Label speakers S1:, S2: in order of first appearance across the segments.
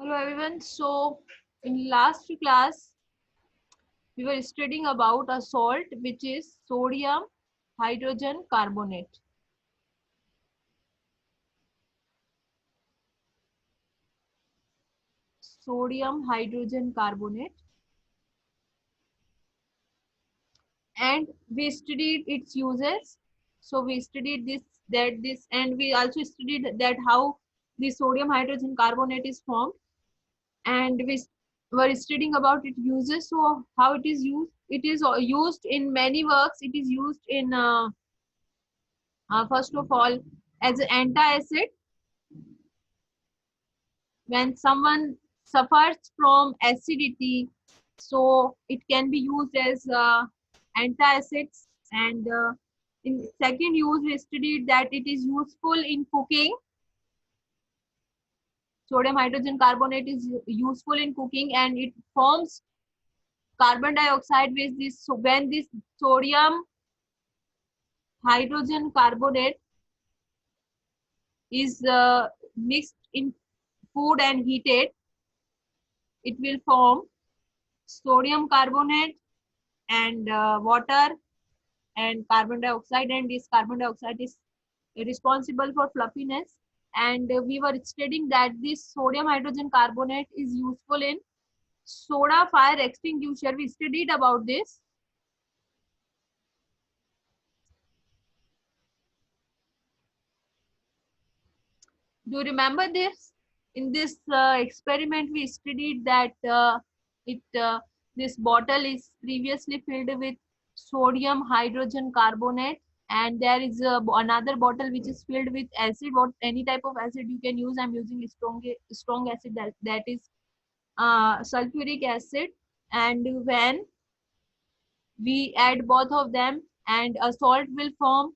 S1: Hello everyone. So in last class we were studying about a salt which is sodium hydrogen carbonate. Sodium hydrogen carbonate, and we studied its uses. So we studied this and we also studied that how the sodium hydrogen carbonate is formed, and we were studying about its uses. So how it is used? It is used in many works. It is used in first of all as an antacid when someone suffers from acidity, so it can be used as antacids. And in second use we studied that it is useful in cooking. Sodium hydrogen carbonate is useful in cooking, and it forms carbon dioxide with this. So when this sodium hydrogen carbonate is mixed in food and heated, it will form sodium carbonate and water and carbon dioxide, and this carbon dioxide is responsible for fluffiness. And we were studying that this sodium hydrogen carbonate is useful in soda fire extinguisher. We studied about this. Do you remember this? In this experiment we studied that it this bottle is previously filled with sodium hydrogen carbonate, and there is another bottle which is filled with acid. What any type of acid you can use. I'm using strong acid, that is sulfuric acid. And when we add both of them, and a salt will form,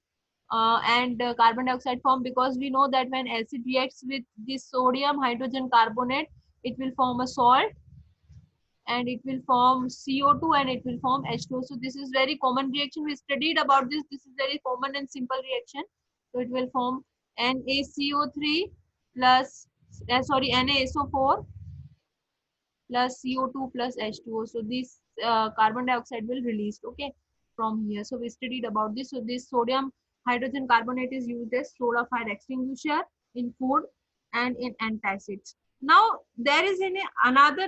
S1: and carbon dioxide form, because we know that when acid reacts with this sodium hydrogen carbonate, it will form a salt, and it will form CO2, and it will form H2O. So this is very common reaction. We studied about this. This is very common and simple reaction. So it will form NaCO3 plus NaSO4 plus CO2 plus H2O. So this carbon dioxide will release, okay, from here. So we studied about this. So this sodium hydrogen carbonate is used as soda fire extinguisher in food and in antacids. Now there is another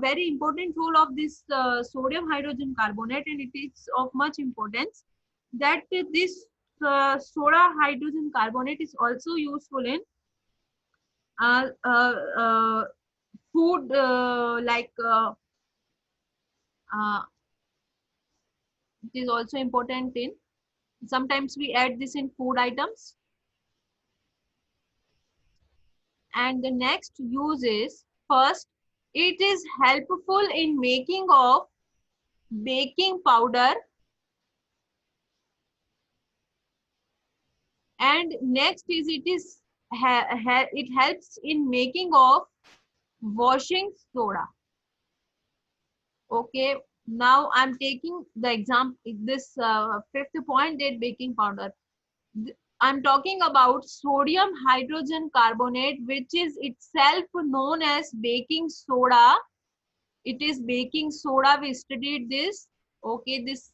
S1: very important role of this sodium hydrogen carbonate, and it is of much importance, that this soda hydrogen carbonate is also useful in uh, uh, uh, food, like it is also important in, sometimes we add this in food items. And the next use is, first, it is helpful in making of baking powder, and next is it helps in making of washing soda. Okay, now I'm taking the example, this fifth point, that baking powder. I'm talking about sodium hydrogen carbonate, which is itself known as baking soda. It is baking soda. We studied this. Okay, this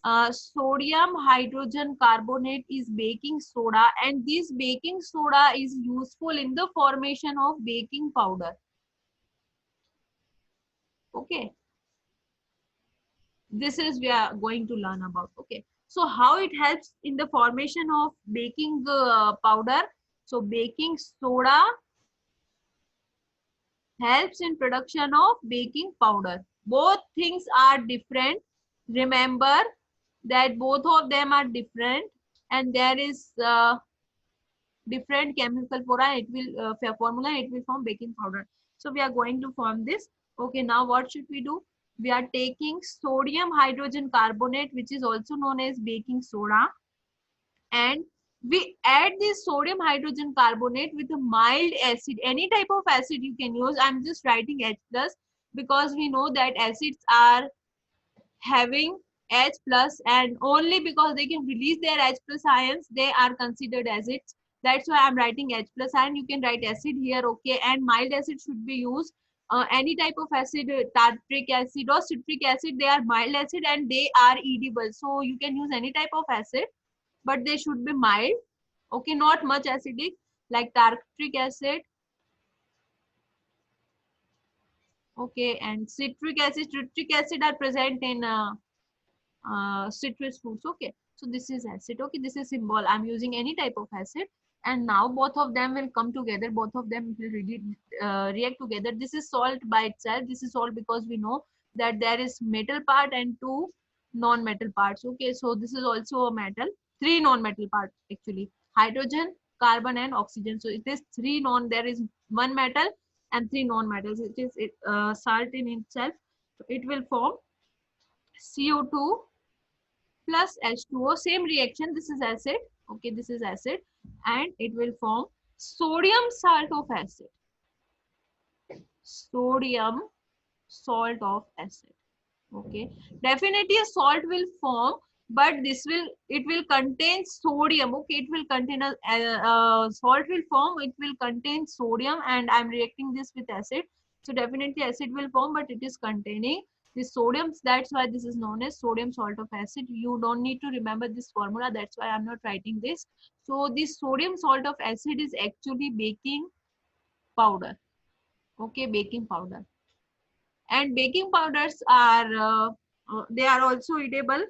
S1: sodium hydrogen carbonate is baking soda, and this baking soda is useful in the formation of baking powder. Okay, this is we are going to learn about. Okay, so how it helps in the formation of baking powder. So baking soda helps in production of baking powder. Both things are different. Remember that both of them are different, and there is different chemical formula. It will form baking powder. So we are going to form this. Okay, now what should we do? We are taking sodium hydrogen carbonate, which is also known as baking soda, and we add this sodium hydrogen carbonate with a mild acid. Any type of acid you can use. I'm just writing H plus because we know that acids are having H plus, and only because they can release their H plus ions they are considered acids. That's why I'm writing H plus ion. You can write acid here, okay? And mild acid should be used. Any type of acid, tartric acid or citric acid, they are mild acid and they are edible. So you can use any type of acid, but they should be mild, okay? Not much acidic, like tartric acid, okay? And citric acid are present in citrus fruits, okay? So this is acid, okay? This is symbol. I'm using any type of acid, and now both of them will come together. Both of them will really react together. This is salt by itself. This is salt because we know that there is metal part and two non-metal parts, okay? So this is also a metal. Three non-metal parts actually: hydrogen, carbon, and oxygen. So it is three non. There is one metal and three non-metals. It is salt in itself. So it will form CO2 plus H2O, same reaction. This is acid, okay? This is acid, and it will form sodium salt of acid. Sodium salt of acid, okay? Definitely a salt will form, but it will contain sodium, okay? It will contain salt will form, it will contain sodium, and I'm reacting this with acid. So definitely acid will form, but it is containing the sodium. That's why this is known as sodium salt of acid. You don't need to remember this formula. That's why I'm not writing this. So this sodium salt of acid is actually baking powder, okay? Baking powder. And baking powders are they are also edible,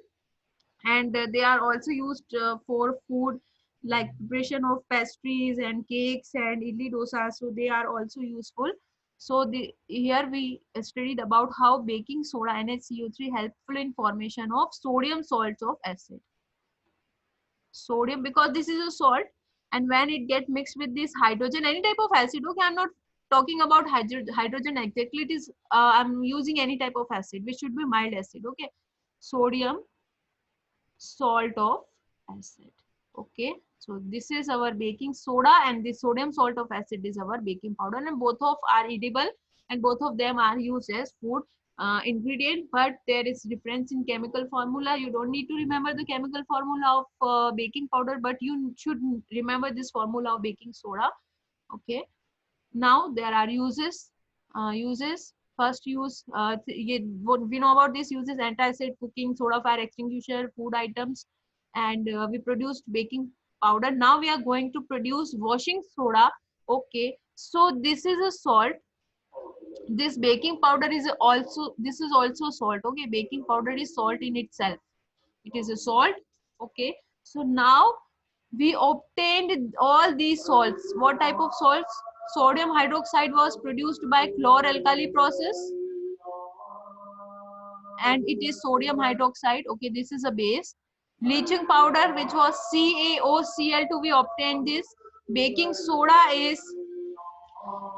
S1: and they are also used for food, like preparation of pastries and cakes and idli dosa. So they are also useful. So here we studied about how baking soda NaCO3 helpful in formation of sodium salts of acid. Sodium, because this is a salt, and when it get mixed with this hydrogen, any type of acid, okay? I'm not talking about hydrogen exactly. It is I'm using any type of acid, which should be mild acid, okay? Sodium salt of acid, okay? So this is our baking soda, and the sodium salt of acid is our baking powder, and both of are edible, and both of them are used as food ingredient. But there is difference in chemical formula. You don't need to remember the chemical formula of baking powder, but you should remember this formula of baking soda, okay? Now there are uses. First use, what we know about this uses: antacid, cooking, soda, fire extinguisher, food items, and we produced baking powder. Now we are going to produce washing soda, okay? So this is a salt. This baking powder is also, this is also salt, okay? Baking powder is salt in itself. It is a salt, okay? So now we obtained all these salts. What type of salts? Sodium hydroxide was produced by chloralkali process, and it is sodium hydroxide, okay? This is a base. Bleaching powder, which was CaOCl2, we obtained this. Baking soda is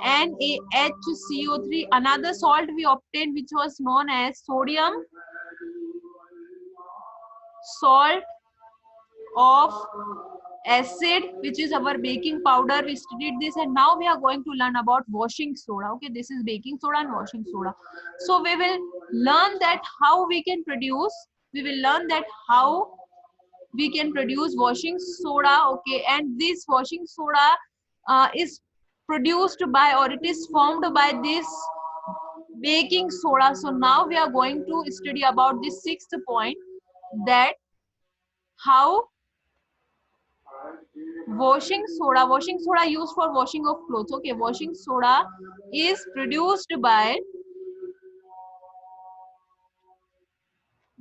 S1: NaHCO3. Another salt we obtained, which was known as sodium salt of acid, which is our baking powder. We studied this, and now we are going to learn about washing soda, okay? This is baking soda and washing soda. So we will learn that how we can produce, washing soda, okay? And this washing soda is produced by, or it is formed by this baking soda. So now we are going to study about this sixth point, that how washing soda used for washing of clothes, okay? Washing soda is produced by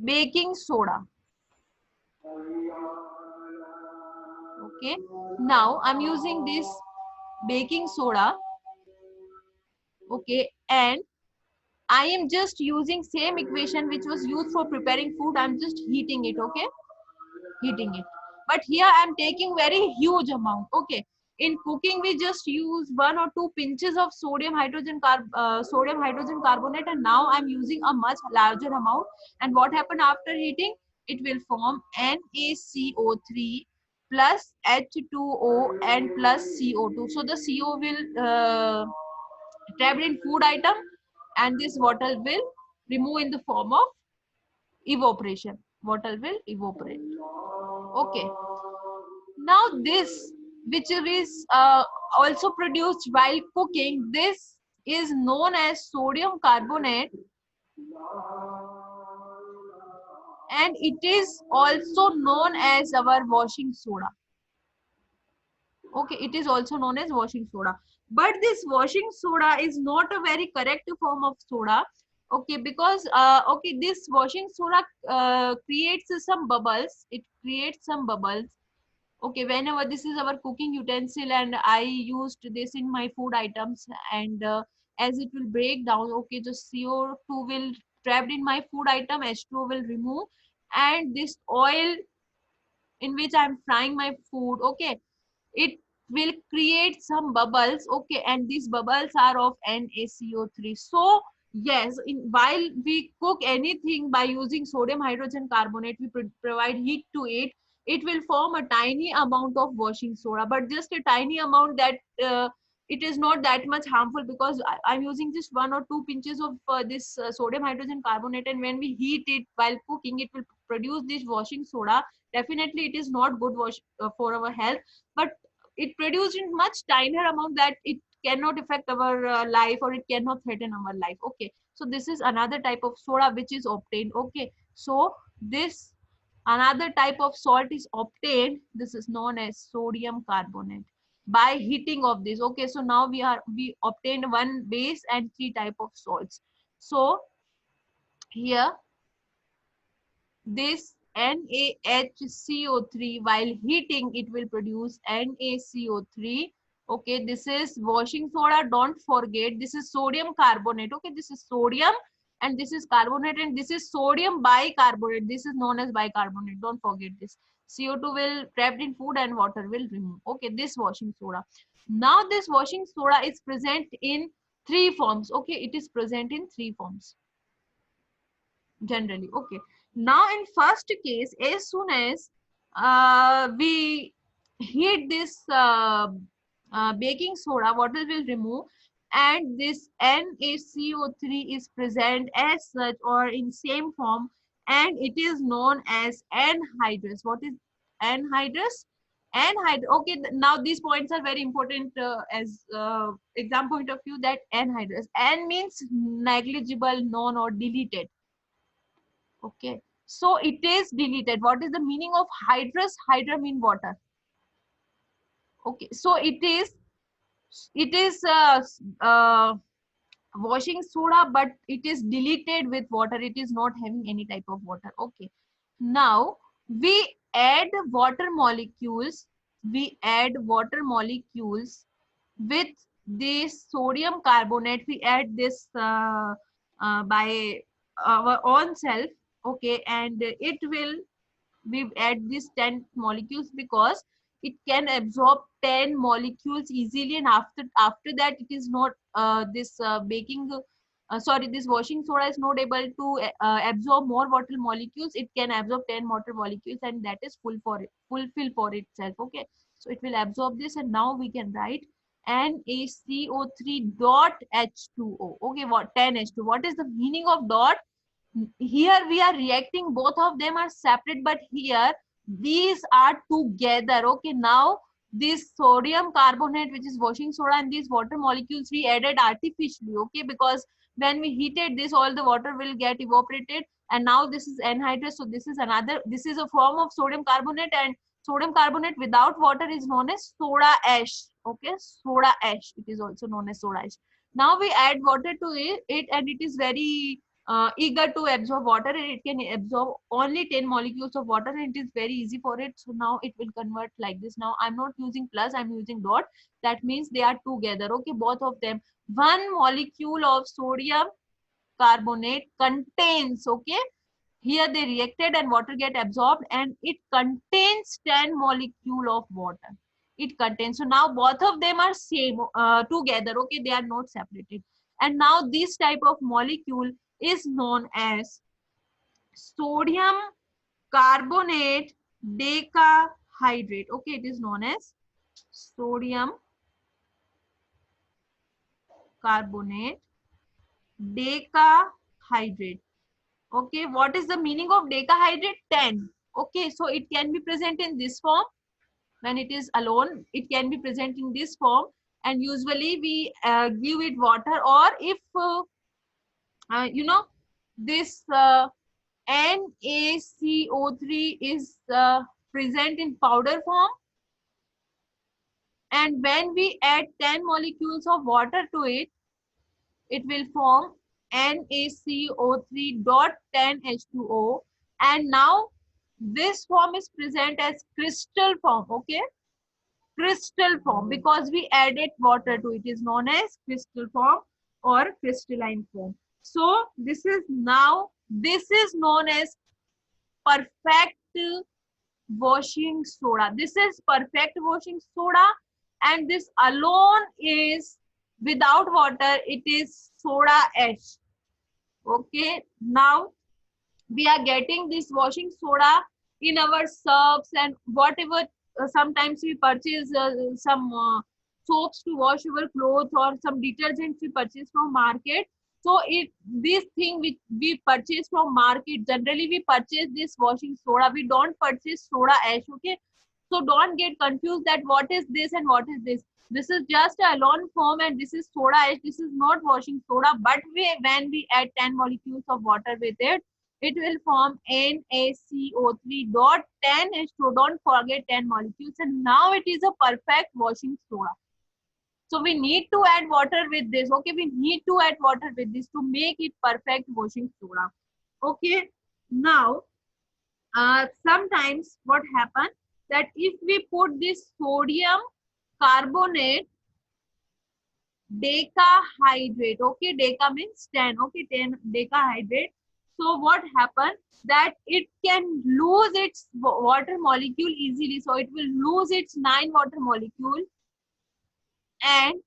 S1: baking soda, okay? Now I'm using this baking soda, okay? And I am just using same equation which was used for preparing food. I'm just heating it, okay? Heating it. But here I'm taking very huge amount, okay? In cooking, we just use 1 or 2 pinches of sodium hydrogen carbonate, and now I'm using a much larger amount. And what happened after heating? It will form NaCO3 plus H2O and plus CO2. So the CO will trapped in food item, and this water will remove in the form of evaporation. Water will evaporate, okay? Now this which is also produced while cooking. This is known as sodium carbonate, and it is also known as our washing soda. Okay, it is also known as washing soda. But this washing soda is not a very correct form of soda. Okay, because okay, this washing soda creates some bubbles. It creates some bubbles. Okay, whenever this is our cooking utensil and I used this in my food items, and as it will break down, okay, the CO2 will trapped in my food item, H2O will remove, and this oil in which I'm frying my food, okay, it will create some bubbles. Okay, and these bubbles are of NaCO3. So yes, while we cook anything by using sodium hydrogen carbonate, we provide heat to it, it will form a tiny amount of washing soda, but just a tiny amount that it is not that much harmful, because I'm using just 1 or 2 pinches of this sodium hydrogen carbonate, and when we heat it while cooking, it will produce this washing soda. Definitely it is not good for our health, but it produced in much tinier amount that it cannot affect our life, or it cannot threaten our life. Okay, so this is another type of soda which is obtained. Okay, so this another type of salt is obtained. This is known as sodium carbonate by heating of this. Okay, so now we obtained one base and three type of salts. So here this NaHCO3, while heating, it will produce NaCO3. Okay, this is washing soda. Don't forget, this is sodium carbonate. Okay, this is sodium and this is carbonate, and this is sodium bicarbonate. This is known as bicarbonate. Don't forget this. CO2 will trapped in food and water will remove. Okay, this washing soda. Now this washing soda is present in three forms. Okay, it is present in three forms generally. Okay, now in first case, as soon as we heat this baking soda, water will remove, and this NaCO3 is present as such or in same form, and it is known as anhydrous. What is anhydrous? Anhydrous. Okay, now these points are very important as exam point of view, that anhydrous. An means negligible, non, or deleted. Okay, so it is deleted. What is the meaning of hydrous? Hydra mean water. Okay, so it is washing soda, but it is deleted with water. It is not having any type of water. Okay, now we add water molecules. We add water molecules with this sodium carbonate. We add this by our own self. Okay, and it will we add these 10 molecules because it can absorb 10 molecules easily, and after that it is not this baking sorry, this washing soda is not able to absorb more water molecules. It can absorb 10 water molecules, and that is fulfill for itself. Okay, so it will absorb this, and now we can write NaCO3 dot H2O. Okay, what 10H2, what is the meaning of dot? Here we are reacting, both of them are separate, but here these are together. Okay, now this sodium carbonate, which is washing soda, and these water molecules we added artificially. Okay, because when we heated this, all the water will get evaporated, and now this is anhydrous. So this is another, this is a form of sodium carbonate, and sodium carbonate without water is known as soda ash. Okay, soda ash, it is also known as soda ash. Now we add water to it, and it is very eager to absorb water, and it can absorb only 10 molecules of water, and it is very easy for it. So now it will convert like this. Now I'm not using plus, I'm using dot. That means they are together. Okay, both of them. One molecule of sodium carbonate contains, okay, here they reacted and water get absorbed, and it contains 10 molecule of water. It contains, so now both of them are same together. Okay, they are not separated. And now this type of molecule is known as sodium carbonate decahydrate. Okay, it is known as sodium carbonate decahydrate. Okay, what is the meaning of decahydrate? 10. Okay, so it can be present in this form. when it is alone, it can be present in this form, and usually we give it water, or if you know, this NaCO3 is present in powder form, and when we add 10 molecules of water to it, it will form NaCO3 dot 10H2O, and now this form is present as crystal form. Okay, crystal form, because we added water to it, is known as crystal form or crystalline form. So this is known as perfect washing soda. This is perfect washing soda, and this alone is without water, it is soda ash. Okay, now we are getting this washing soda in our soaps and whatever. Sometimes we purchase some soaps to wash our clothes, or some detergents we purchase from market. So this thing which we purchase from market, generally we purchase this washing soda, we don't purchase soda ash. Okay, so don't get confused that what is this and what is this. This is just a alone form, and this is soda ash. This is not washing soda, but when we add 10 molecules of water with it, it will form NaCO3 dot 10H2. So don't forget 10 molecules, and now it is a perfect washing soda. So we need to add water with this. Okay, we need to add water with this to make it perfect washing soda. Okay, now sometimes what happens, that if we put this sodium carbonate decahydrate, okay, deca means 10, okay, 10 decahydrate. So what happens, that it can lose its water molecule easily. So it will lose its 9 water molecule, and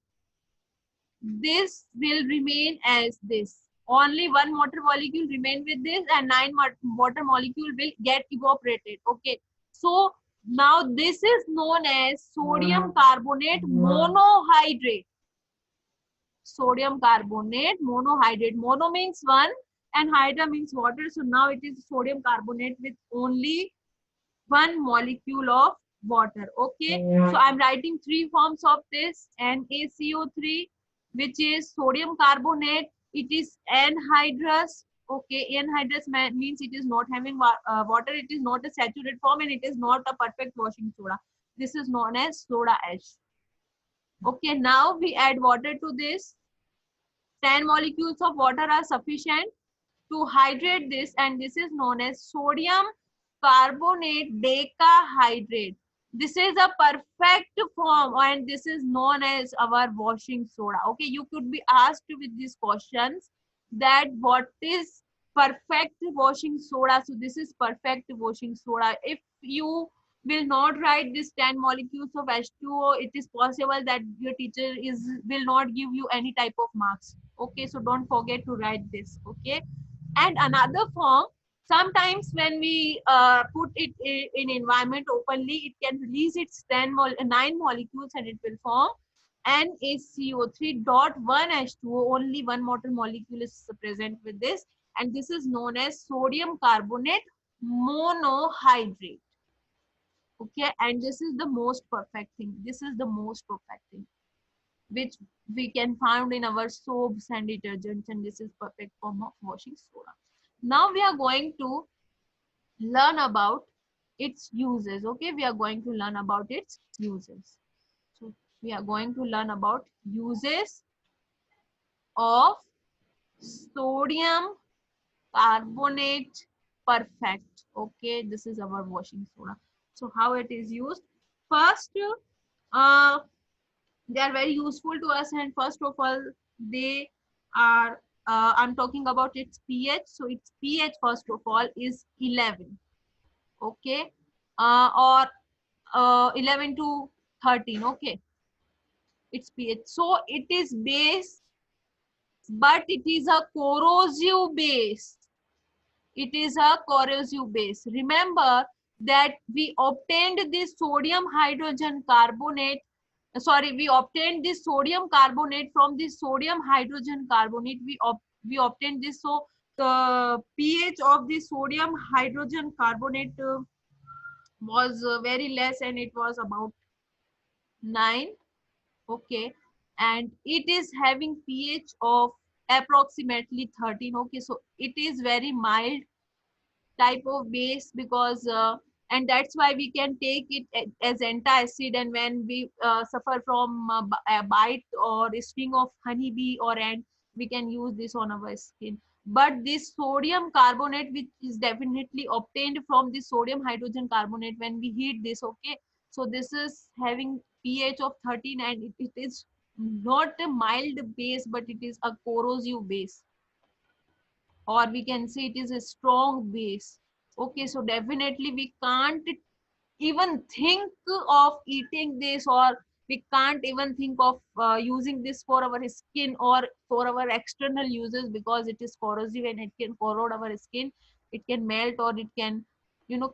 S1: this will remain as this. Only 1 water molecule remain with this, and 9 water molecule will get evaporated. Okay, so now this is known as sodium carbonate monohydrate. Sodium carbonate monohydrate. Mono means 1 and hydra means water. So now it is sodium carbonate with only 1 molecule of water. Okay, so I'm writing 3 forms of this. NaCO3, which is sodium carbonate, it is anhydrous. Okay, anhydrous means it is not having water, it is not a saturated form, and it is not a perfect washing soda. This is known as soda ash. Okay, now we add water to this. 10 molecules of water are sufficient to hydrate this, and this is known as sodium carbonate decahydrate. This is a perfect form, and this is known as our washing soda. Okay, you could be asked with these questions that what is perfect washing soda. So this is perfect washing soda. If you will not write this 10 molecules of H2O, it is possible that your teacher will not give you any type of marks. Okay, so don't forget to write this. Okay, and another form, sometimes when we put it in environment openly, it can release its 9 molecules, and it will form NaCO3 dot 1H2O. Only 1 water molecule is present with this, and this is known as sodium carbonate monohydrate. Okay, and this is the most perfect thing. This is the most perfect thing which we can find in our soaps and detergents, and this is perfect form of washing soda. Now we are going to learn about its uses. Okay, we are going to learn about its uses. So we are going to learn about uses of sodium carbonate perfect. Okay, this is our washing soda. So how it is used? First, they are very useful to us, and first of all, they are I'm talking about its pH. So its pH first of all is 11. Okay, or 11 to 13. Okay, its pH. So it is base, but it is a corrosive base. It is a corrosive base. Remember that we obtained this sodium hydrogen carbonate. Sorry, we obtained this sodium carbonate from this sodium hydrogen carbonate. We obtained this. So the pH of the sodium hydrogen carbonate was very less, and it was about 9. Okay, and it is having pH of approximately 13. Okay, so it is very mild type of base, because and that's why we can take it as antacid, and when we suffer from a bite or a sting of honeybee or ant, we can use this on our skin. But this sodium carbonate, which is definitely obtained from the sodium hydrogen carbonate, when we heat this, okay, so this is having pH of 13, and it is not a mild base, but it is a corrosive base, or we can say it is a strong base. Okay, so definitely we can't even think of eating this, or we can't even think of using this for our skin or for our external uses, because it is corrosive and it can corrode our skin. It can melt, or it can,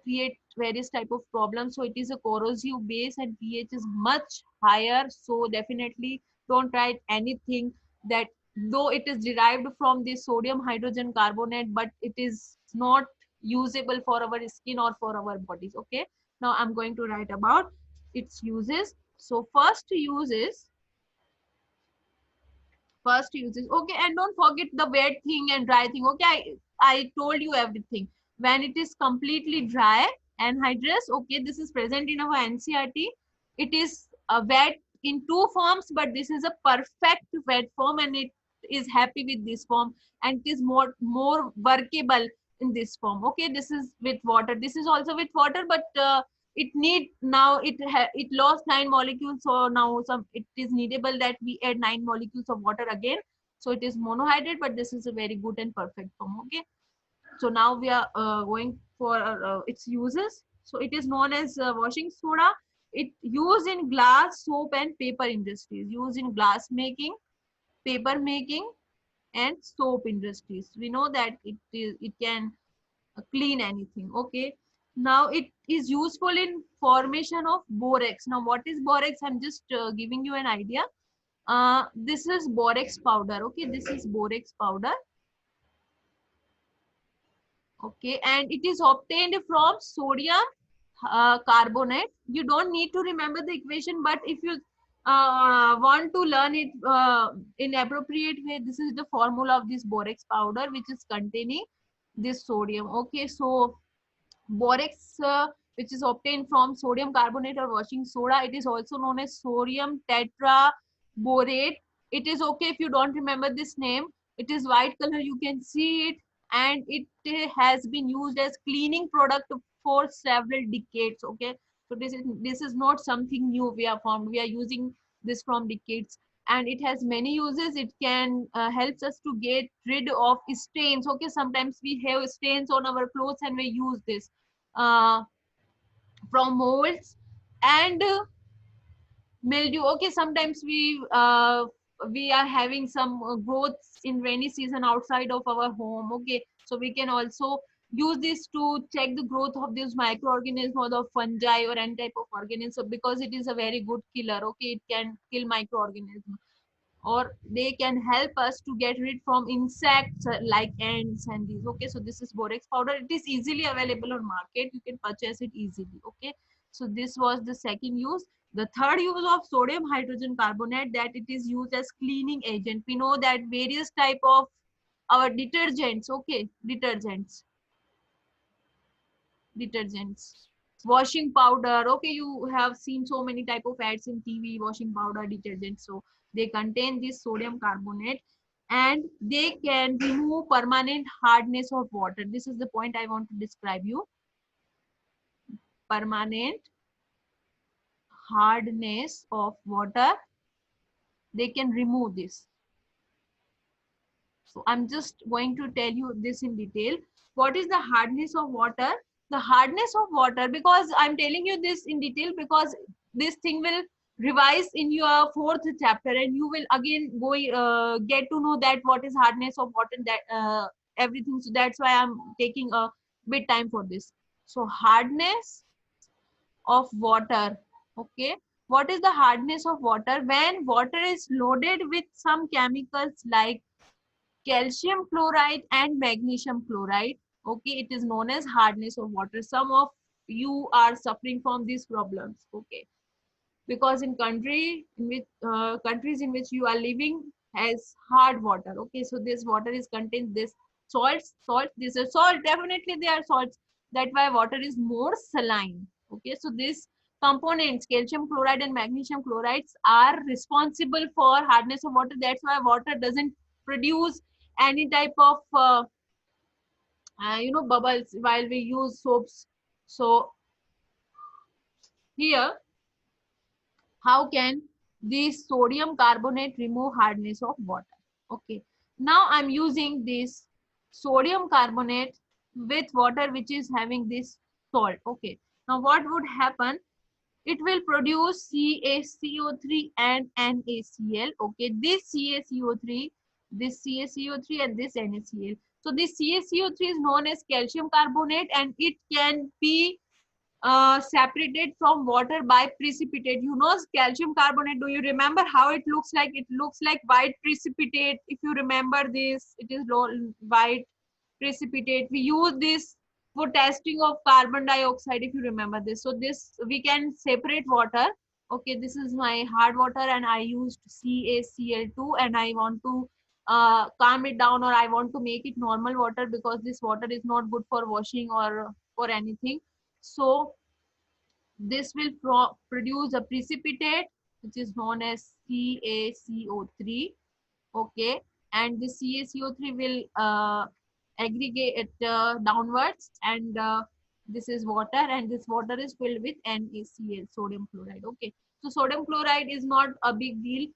S1: create various type of problems. So it is a corrosive base, and pH is much higher. So definitely don't try anything that, though it is derived from the sodium hydrogen carbonate, but it is not usable for our skin or for our bodies. Okay, now I'm going to write about its uses. So first uses, okay, and don't forget the wet thing and dry thing. Okay, I told you everything. When it is completely dry and hydrous, okay, this is present in our NCRT. It is wet in two forms, but this is a perfect wet form, and it is happy with this form, and it is more workable in this form. Okay, this is with water, this is also with water, but it need now it lost 9 molecules, so now some it is needable that we add 9 molecules of water again. So it is monohydrate, but this is a very good and perfect form. Okay, so now we are going for its uses. So it is known as washing soda. It used in glass, soap and paper industries, used in glass making, paper making and soap industries. We know that it can clean anything. Okay, now it is useful in formation of borax. Now what is borax? I'm just giving you an idea. This is borax powder. Okay, this is borax powder. Okay, and it is obtained from sodium carbonate. You don't need to remember the equation, but if you want to learn it in appropriate way, this is the formula of this borax powder, which is containing this sodium. Okay, so borax, which is obtained from sodium carbonate or washing soda. It is also known as sodium tetraborate. It is okay if you don't remember this name. It is white color, you can see it, and it has been used as cleaning product for several decades. Okay, so this is not something new we are found. We are using this from decades, and it has many uses. It can helps us to get rid of stains. Okay, sometimes we have stains on our clothes, and we use this uh, from molds and mildew. Okay, sometimes we are having some growths in rainy season outside of our home. Okay, so we can also use this to check the growth of this microorganism or the fungi or any type of organism. So because it is a very good killer. Okay, it can kill microorganisms, or they can help us to get rid from insects like ants and these. Okay, so this is borax powder. It is easily available on market, you can purchase it easily. Okay, so this was the second use. The third use of sodium hydrogen carbonate, that it is used as cleaning agent. We know that various type of our detergents, okay, detergents, washing powder. Okay, you have seen so many type of ads in TV, washing powder, detergent. So they contain this sodium carbonate, and they can remove permanent hardness of water. This is the point I want to describe you. Permanent hardness of water, they can remove this. So I'm just going to tell you this in detail. What is the hardness of water? The hardness of water, because I'm telling you this in detail, because this thing will revise in your fourth chapter, and you will again go get to know that what is hardness of water, that everything. So that's why I'm taking a bit time for this. So hardness of water. Okay, what is the hardness of water? When water is loaded with some chemicals like calcium chloride and magnesium chloride. Okay, it is known as hardness of water. Some of you are suffering from these problems. Okay, because in countries in which you are living has hard water. Okay, so this water is contains this salt, this is salt, definitely they are salts, that why water is more saline. Okay, so these components, calcium chloride and magnesium chlorides, are responsible for hardness of water. That's why water doesn't produce any type of bubbles while we use soaps. So here, how can this sodium carbonate remove hardness of water? Okay, now I'm using this sodium carbonate with water which is having this salt. Okay, now what would happen? It will produce CaCO3 and NaCl. Okay, this CaCO3, this CaCO3 and this NaCl. So this CaCO3 is known as calcium carbonate, and it can be separated from water by precipitate. You know calcium carbonate, do you remember how it looks like? It looks like white precipitate. If you remember this, it is white precipitate. We use this for testing of carbon dioxide, if you remember this. So this, we can separate water. Okay, this is my hard water and I used CaCl2, and I want to calm it down, or I want to make it normal water, because this water is not good for washing or for anything. So this will produce a precipitate which is known as CaCO3. Okay, and the CaCO3 will aggregate it downwards, and this is water, and this water is filled with NaCl, sodium chloride. Okay, so sodium chloride is not a big deal,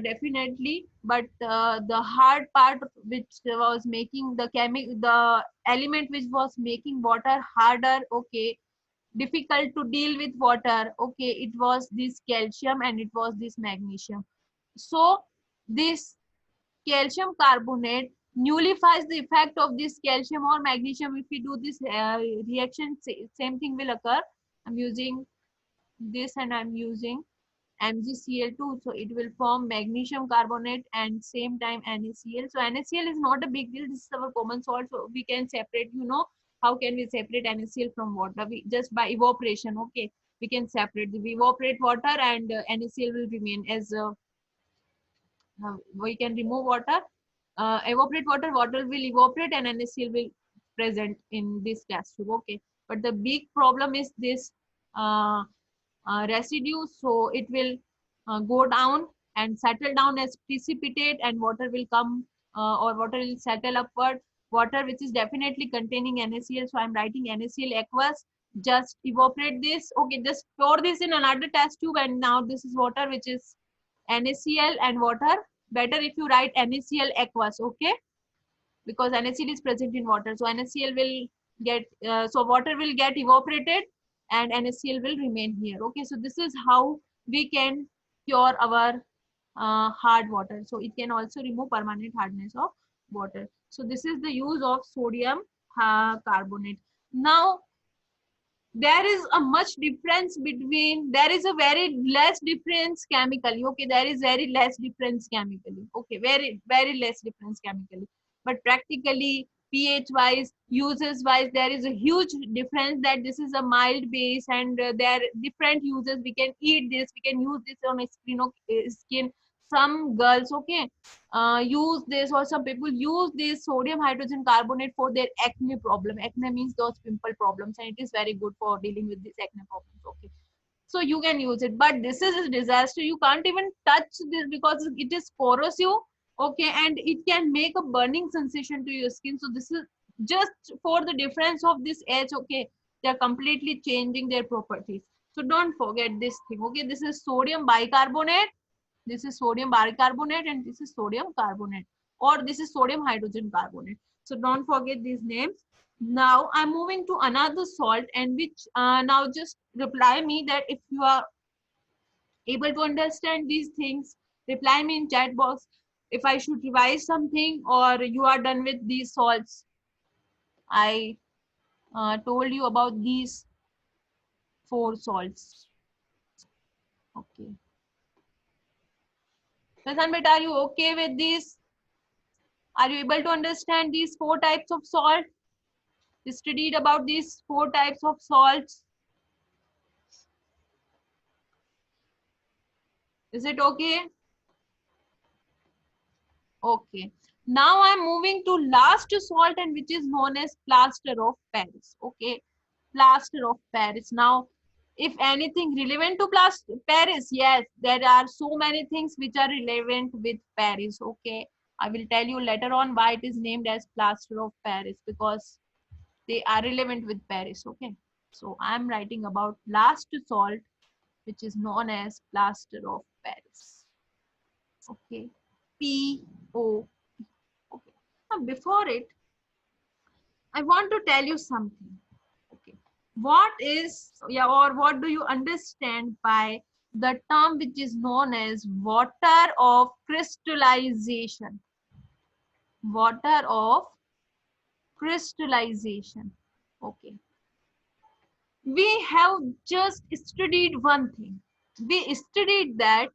S1: definitely, but the hard part which was making the element which was making water harder, okay, difficult to deal with water, okay, it was this calcium and it was this magnesium. So this calcium carbonate nullifies the effect of this calcium or magnesium. If we do this reaction, same thing will occur. I'm using this and I'm using MgCl2, so it will form magnesium carbonate and same time NaCl. So NaCl is not a big deal. This is our common salt, so we can separate. You know how can we separate NaCl from water? We just by evaporation. Okay, we can separate. We evaporate water and NaCl will remain as we can remove water, evaporate water, water will evaporate and NaCl will present in this gas tube. Okay, but the big problem is this uh, residue, so it will go down and settle down as precipitate, and water will come or water will settle upward, water which is definitely containing NaCl. So I'm writing NaCl aqueous. Just evaporate this. Okay, just pour this in another test tube, and now this is water which is NaCl and water. Better if you write NaCl aqueous. Okay, because NaCl is present in water, so NaCl will get so water will get evaporated and NaCl will remain here. Okay, so this is how we can cure our hard water. So it can also remove permanent hardness of water. So this is the use of sodium carbonate. Now there is a much difference between, there is a very less difference chemically. Okay, there is very less difference chemically. Okay, very less difference chemically, but practically pH wise, uses wise, there is a huge difference, that this is a mild base, and there are different uses. We can eat this, we can use this on a skin. Some girls, okay, use this, or some people use this sodium hydrogen carbonate for their acne problem. Acne means those pimple problems, and it is very good for dealing with these acne problems. Okay, so you can use it, but this is a disaster. You can't even touch this because it is corrosive. Okay, and it can make a burning sensation to your skin. So this is just for the difference of this edge. Okay, they are completely changing their properties. So don't forget this thing. Okay, this is sodium bicarbonate, this is sodium bicarbonate, and this is sodium carbonate, or this is sodium hydrogen carbonate. So don't forget these names. Now I'm moving to another salt, and which now just reply me that if you are able to understand these things. Reply me in chat box if I should revise something, or you are done with these salts. I told you about these 4 salts. Okay. Prasan beta, are you okay with this? Are you able to understand these 4 types of salt? studied about these 4 types of salts. Is it okay? Okay. Now I'm moving to last salt, and which is known as plaster of Paris. Okay. Plaster of Paris. Now, if anything relevant to plaster Paris, yes, there are so many things which are relevant with Paris. Okay. I will tell you later on why it is named as plaster of Paris, because they are relevant with Paris. Okay. So I'm writing about last salt, which is known as plaster of Paris. Okay. PO. Okay. Now, before it, I want to tell you something. Okay. What is, yeah, or what do you understand by the term which is known as water of crystallization? Water of crystallization. Okay. We have just studied one thing. We studied that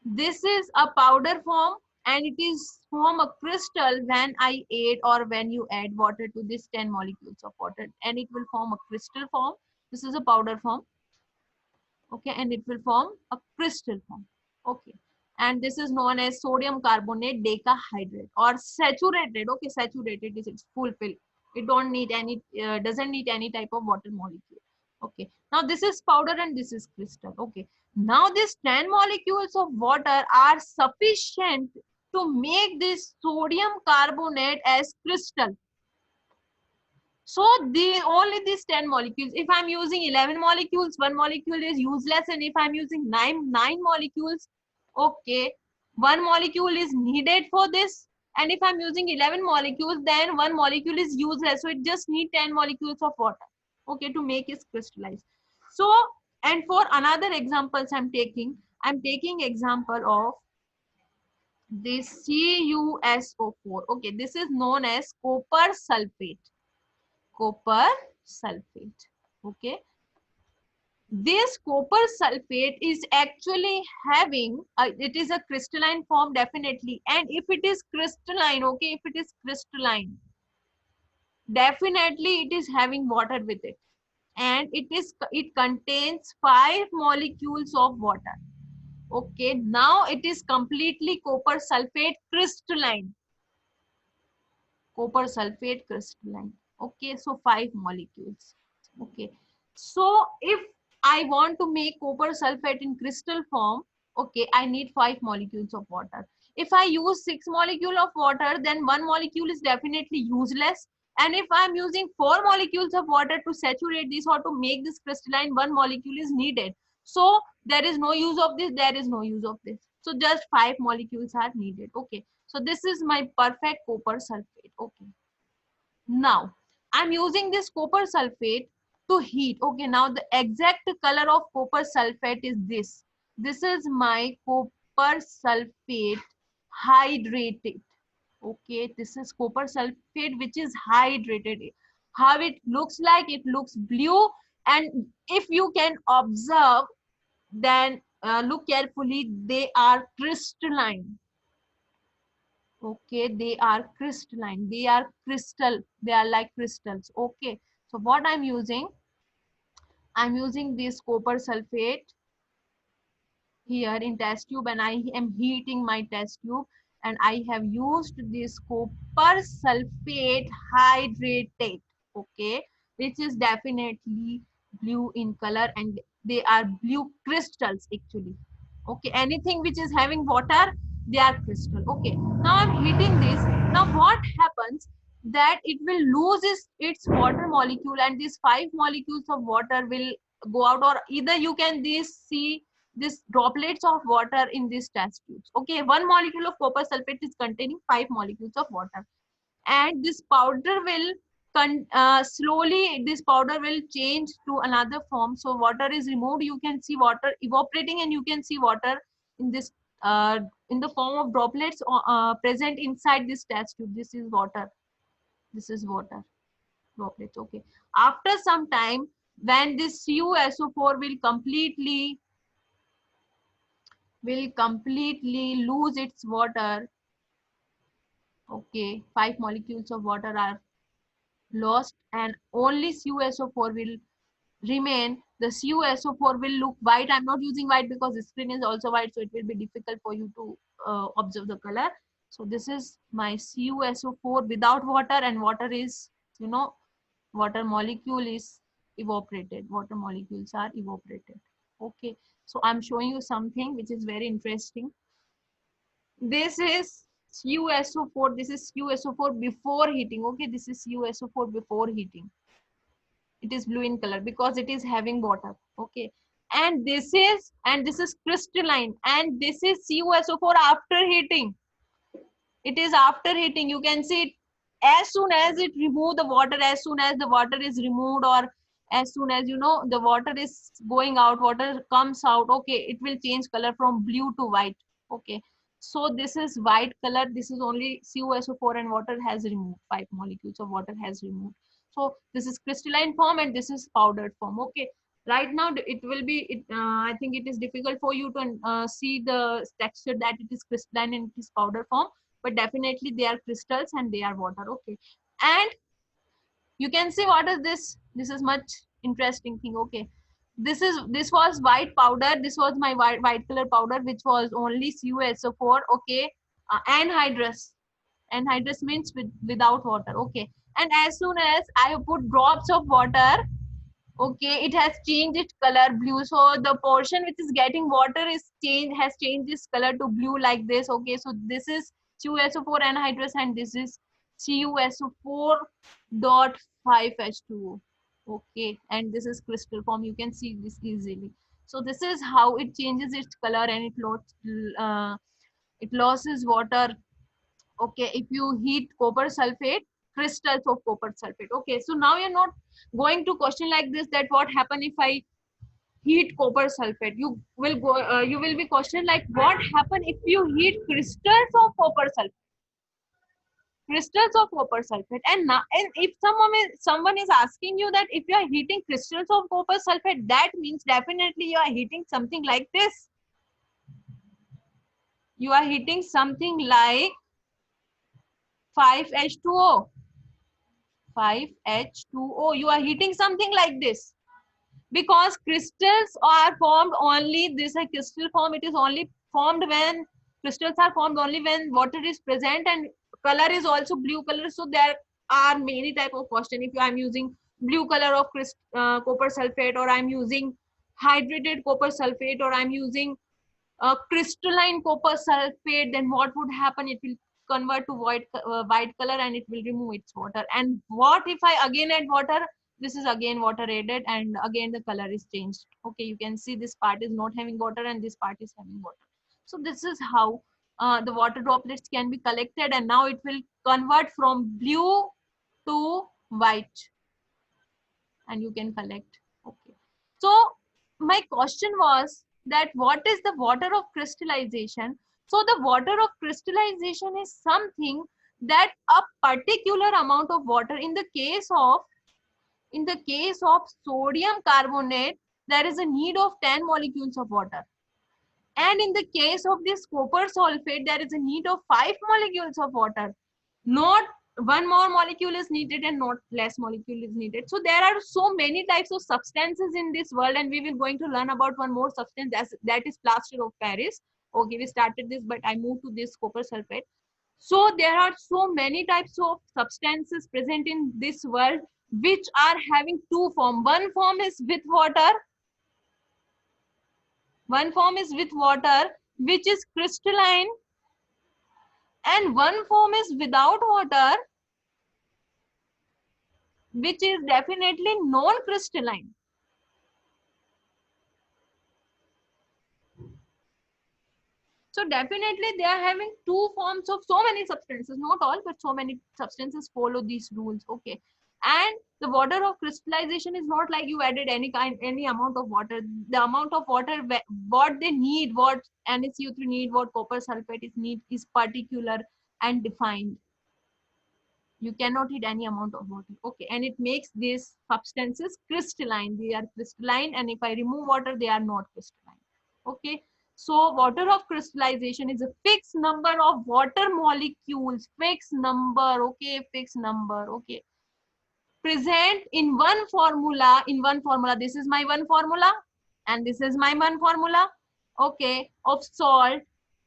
S1: this is a powder form and it is form a crystal when I add or when you add water to this 10 molecules of water, and it will form a crystal form. This is a powder form. Okay, and it will form a crystal form. Okay, and this is known as sodium carbonate decahydrate or saturated. Okay, saturated is its full fill. It don't need any doesn't need any type of water molecule. Okay, now this is powder and this is crystal. Okay, now these 10 molecules of water are sufficient to make this sodium carbonate as crystal. So the only these 10 molecules, if I'm using 11 molecules, one molecule is useless. And if I'm using nine molecules, okay, one molecule is needed for this. And if I'm using 11 molecules, then one molecule is useless. So it just need 10 molecules of water, okay, to make it crystallize. So, and for another examples I'm taking example of this CuSO4. Okay, this is known as copper sulfate. Copper sulfate. Okay, this copper sulfate is actually having it is a crystalline form, definitely. And if it is crystalline, okay, if it is crystalline, definitely it is having water with it, and it contains 5 molecules of water. Okay, now it is completely copper sulfate crystalline. Copper sulfate crystalline. Okay, so 5 molecules. Okay, so if I want to make copper sulfate in crystal form, okay, I need 5 molecules of water. If I use 6 molecule of water, then one molecule is definitely useless. And if I'm using 4 molecules of water to saturate this or to make this crystalline, one molecule is needed. So there is no use of this, there is no use of this. So just 5 molecules are needed. Okay, so this is my perfect copper sulfate. Okay, now I'm using this copper sulfate to heat. Okay, now the exact color of copper sulfate is this. This is my copper sulfate hydrated. Okay, this is copper sulfate which is hydrated. How it looks like, it looks blue. And if you can observe, then look carefully, they are crystalline. Okay, they are crystalline, they are crystal, they are like crystals. Okay, so what I'm using this copper sulfate here in test tube, and I am heating my test tube, and I have used this copper sulfate hydrated. Okay, which is definitely blue in color, and they are blue crystals actually. Okay, anything which is having water, they are crystal. Okay, now I'm heating this. Now what happens, that it will lose its water molecule, and these 5 molecules of water will go out, or either you can this see this droplets of water in these test tubes. Okay, one molecule of copper sulfate is containing 5 molecules of water, and this powder will slowly this powder will change to another form. So water is removed, you can see water evaporating, and you can see water in this in the form of droplets present inside this test tube. This is water, this is water droplets. Okay, after some time, when this CuSO4 will completely lose its water. Okay, 5 molecules of water are lost and only CuSO4 will remain. The CuSO4 will look white. I'm not using white because the screen is also white, so it will be difficult for you to observe the color. So this is my CuSO4 without water, and water is, you know, water molecule is evaporated. Water molecules are evaporated. Okay, so I'm showing you something which is very interesting. This is CuSO4. This is CuSO4 before heating. Okay, this is CuSO4 before heating. It is blue in color because it is having water. Okay, and this is crystalline, and this is CuSO4 after heating. It is after heating. You can see it as soon as it remove the water, as soon as the water is removed, or as soon as, you know, the water is going out, water comes out. Okay, it will change color from blue to white. Okay, so this is white color. This is only CuSO4 and water has removed, 5 molecules of water has removed. So this is crystalline form and this is powdered form. Okay, right now it will be I think it is difficult for you to see the texture that it is crystalline and it is powder form, but definitely they are crystals and they are water. Okay, and you can see what is this. This is much interesting thing. Okay, this was white powder. This was my white color powder, which was only CuSO4. Okay, anhydrous. Anhydrous means without water. Okay, and as soon as I put drops of water, okay, it has changed its color blue. So the portion which is getting water has changed its color to blue like this. Okay, so this is CuSO4 anhydrous and this is CuSO4 dot 5H2O. Okay, and this is crystal form. You can see this easily. So this is how it changes its color and it loses water. Okay, if you heat copper sulfate, crystals of copper sulfate. Okay, so now you're not going to question like this, that what happen if I heat copper sulfate. You will be questioned like, what happen if you heat crystals of copper sulfate. And now, and if someone is asking you that if you are heating crystals of copper sulfate, that means definitely you are heating something like this. You are heating something like 5H2O. 5H2O. You are heating something like this, because crystals are formed only, this a crystal form, it is only formed when crystals are formed only when water is present and color is also blue color. So there are many type of question. If I'm using blue color of copper sulfate, or I'm using hydrated copper sulfate, or I'm using crystalline copper sulfate, then what would happen? It will convert to white color and it will remove its water. And what if I again add water? This is again water added and again the color is changed. Okay, you can see this part is not having water and this part is having water. So this is how the water droplets can be collected, and now it will convert from blue to white and you can collect. Okay, so my question was that what is the water of crystallization? So the water of crystallization is something that a particular amount of water, in the case of sodium carbonate, there is a need of 10 molecules of water, and in the case of this copper sulfate, there is a need of 5 molecules of water. Not one more molecule is needed and not less molecule is needed. So there are so many types of substances in this world, and we will going to learn about one more substance, that is plaster of Paris. Okay, we started this, but I moved to this copper sulfate. So there are so many types of substances present in this world which are having two form. One form is with water, which is crystalline, and one form is without water, which is definitely non-crystalline. So definitely they are having two forms of so many substances, not all, but so many substances follow these rules. Okay. And the water of crystallization is not like you added any amount of water. The amount of water, what they need, what NaCO3 need, what copper sulfate is need is particular and defined. You cannot heat any amount of water. Okay, and it makes these substances crystalline. They are crystalline, and if I remove water, they are not crystalline. Okay, so water of crystallization is a fixed number of water molecules. Fixed number. Okay, fixed number. Okay, present in one formula, this is my one formula and this is my one formula, okay, of salt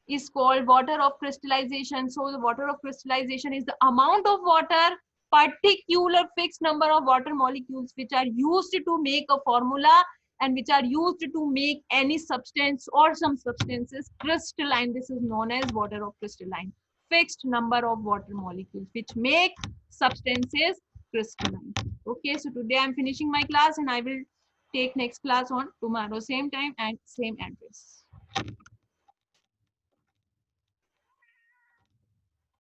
S1: is called water of crystallization. So the water of crystallization is the amount of water, particular fixed number of water molecules which are used to make a formula and which are used to make any substance or some substances crystalline. This is known as water of crystalline. Fixed number of water molecules which make substances crystalline. Okay, so today I'm finishing my class and I will take next class on tomorrow, same time and same address.